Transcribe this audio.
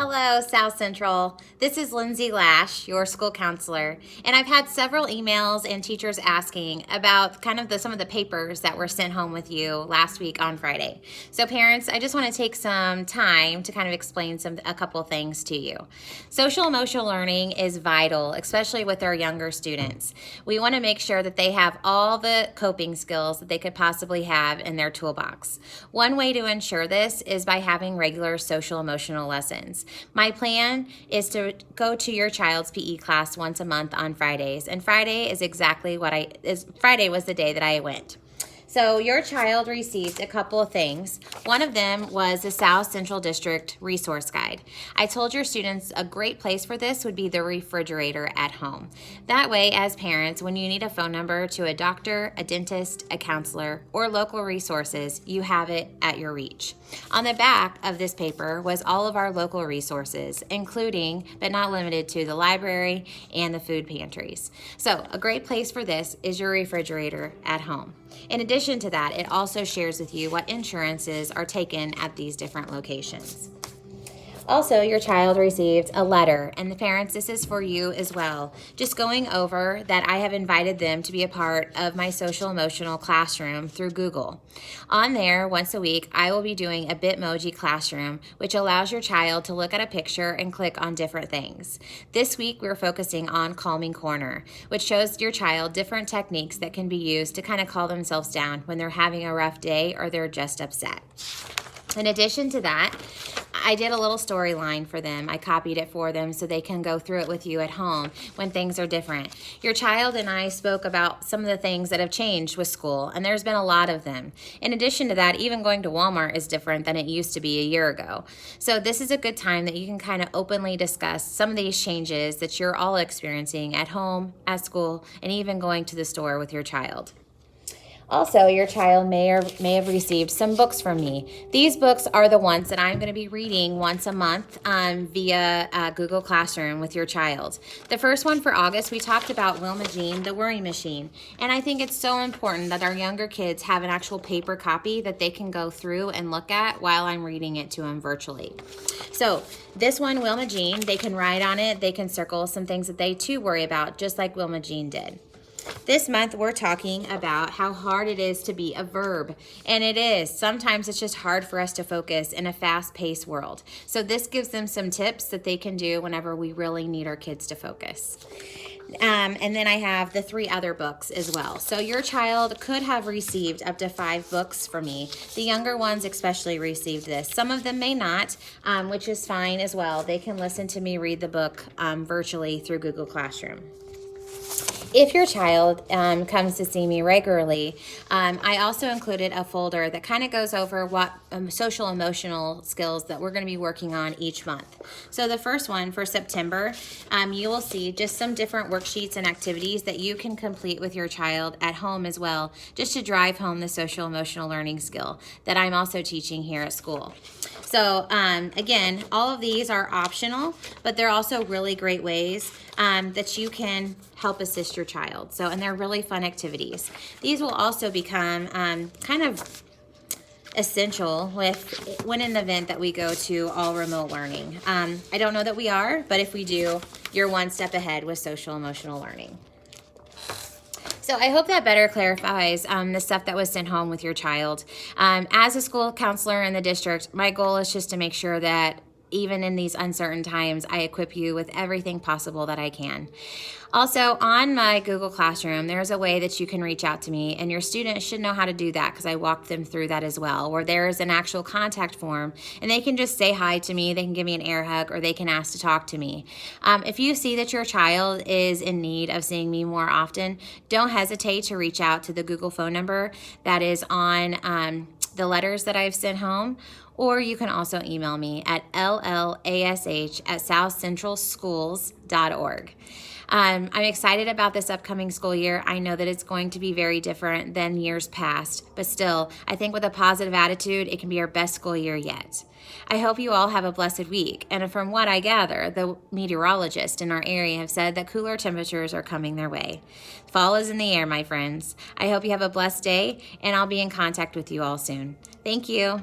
Hello, South Central. This is Lindsay Lash, your school counselor, and I've had several emails and teachers asking about some of the papers that were sent home with you last week on Friday. So parents, I just want to take some time to kind of explain a couple things to you. Social emotional learning is vital, especially with our younger students. We want to make sure that they have all the coping skills that they could possibly have in their toolbox. One way to ensure this is by having regular social emotional lessons. My plan is to go to your child's PE class once a month on Fridays, and Friday was the day that I went. So your child received a couple of things. One of them was the South Central District Resource Guide. I told your students a great place for this would be the refrigerator at home. That way, as parents, when you need a phone number to a doctor, a dentist, a counselor, or local resources, you have it at your reach. On the back of this paper was all of our local resources, including, but not limited to, the library and the food pantries. So a great place for this is your refrigerator at home. In addition to that, it also shares with you what insurances are taken at these different locations. Also, your child received a letter, and the parents, this is for you as well. Just going over that I have invited them to be a part of my social emotional classroom through Google. On there, once a week, I will be doing a Bitmoji classroom, which allows your child to look at a picture and click on different things. This week, we're focusing on Calming Corner, which shows your child different techniques that can be used to kind of calm themselves down when they're having a rough day or they're just upset. In addition to that, I did a little storyline for them. I copied it for them so they can go through it with you at home when things are different. Your child and I spoke about some of the things that have changed with school, and there's been a lot of them. In addition to that, even going to Walmart is different than it used to be a year ago. So this is a good time that you can kind of openly discuss some of these changes that you're all experiencing at home, at school, and even going to the store with your child. Also, your child may have received some books from me. These books are the ones that I'm going to be reading once a month via Google Classroom with your child. The first one for August, we talked about Wilma Jean, The Worry Machine. And I think it's so important that our younger kids have an actual paper copy that they can go through and look at while I'm reading it to them virtually. So this one, Wilma Jean, they can write on it. They can circle some things that they too worry about, just like Wilma Jean did. This month, we're talking about how hard it is to be a verb, and it is. Sometimes it's just hard for us to focus in a fast-paced world. So this gives them some tips that they can do whenever we really need our kids to focus. And then I have the 3 other books as well. So your child could have received up to 5 books from me. The younger ones especially received this. Some of them may not, which is fine as well. They can listen to me read the book virtually through Google Classroom. If your child comes to see me regularly, I also included a folder that kind of goes over what social emotional skills that we're going to be working on each month. So the first one for September, you will see just some different worksheets and activities that you can complete with your child at home as well, just to drive home the social emotional learning skill that I'm also teaching here at school. So again, all of these are optional, but they're also really great ways that you can help assist your child. So, and they're really fun activities. These will also become kind of essential when in the event that we go to all remote learning. I don't know that we are, but if we do, you're one step ahead with social emotional learning. So I hope that better clarifies the stuff that was sent home with your child. As a school counselor in the district, my goal is just to make sure that even in these uncertain times, I equip you with everything possible that I can. Also, on my Google Classroom, there's a way that you can reach out to me, and your students should know how to do that because I walked them through that as well, where there's an actual contact form, and they can just say hi to me, they can give me an air hug, or they can ask to talk to me. If you see that your child is in need of seeing me more often, don't hesitate to reach out to the Google phone number that is on the letters that I've sent home, or you can also email me at llash@southcentralschools.org. I'm excited about this upcoming school year. I know that it's going to be very different than years past, but still, I think with a positive attitude, it can be our best school year yet. I hope you all have a blessed week, and from what I gather, the meteorologists in our area have said that cooler temperatures are coming their way. Fall is in the air, my friends. I hope you have a blessed day, and I'll be in contact with you all soon. Thank you.